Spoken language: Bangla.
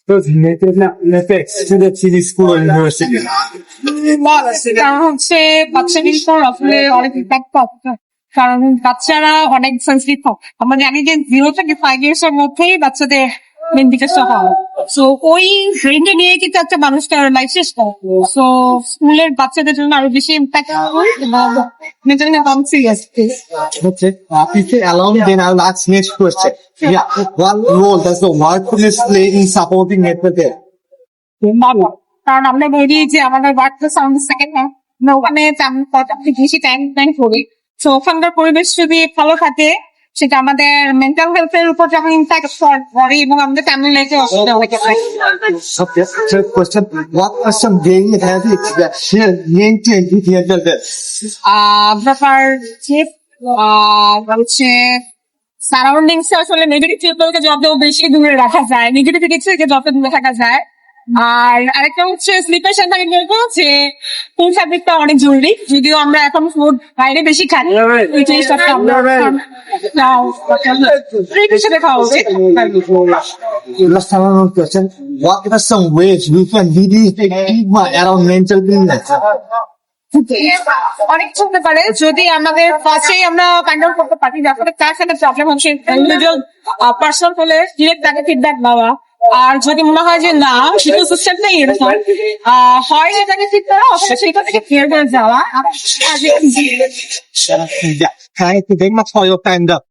Because effects to the city school or university. কারণ হচ্ছে বাচ্চাদের উপর আসলে অনেক ইম্প্যাক্ট পড়ে, কারণ বাচ্চারা অনেক সেন্সিটিভ হয়। আমরা জানি যে 0 থেকে 5 ইয়ার্স এর মধ্যেই বাচ্চাদের মেন বিকাশটা হয়। সো ওই রেঞ্জে নিয়ে কিন্তু একটা মানুষ তার লাইফ শেষ করে। সো স্কুলের বাচ্চাদের জন্য আরো বেশি impact mentally serious. Okay. If you allow me, then I'll ask next question. Yeah. What role does the workplace play in supporting mental health? কারণ আমরা বলি যে আমাদের ওয়ার্ক প্লেস আমাদের সেকেন্ড হ্যান্ড, আমরা ওখানে বেশি টাইম করি। তো ওখানকার পরিবেশ যদি ভালো থাকে, সেটা আমাদের মেন্টাল হেলথ এর উপর যখন ইম্প্যাক্ট করে এবং আমাদের ফ্যামিলি লাইফে অসুবিধা অনেক হয়। Okay. Third question. What are some daily habits that help maintain good mental health? ব্যাপার যে হচ্ছে সারাউন্ডিংস আসলে নেগেটিভ পিপলকে যত বেশি দূরে রাখা যায়, নেগেটিভিটি থেকে যত দূরে থাকা যায়। আর আরেকটা হচ্ছে স্লিপের সাথে আমি বলবো যে ফুড হ্যাবিটটা অনেক জরুরি, যদিও আমরা এখন ফুড বাইরে বেশি খাই, ওই জিনিসটা আমরা হিসেবে খাওয়া উচিত। Last one question. What are some ways we can reduce the stigma around mental illness? অনেক চলতে পারে যদি আমাদের ফার্স্টেই আমরা কন্ট্রোল করতে পারি, যাতে তার সাথে প্রবলেম হচ্ছে ইন্ডিভিজুয়াল পার্সোনাল হলে ডিরেক্ট তাকে ফিডব্যাক দেওয়া। আর যদি মনে হয় যে না শুধু সিস্টেমটাই এরকম হয়, সেটাকে ঠিক করা, অথবা সেটা থেকে ক্লিয়ার করে যাওয়া। Yeah. Thank you very much for your time, though.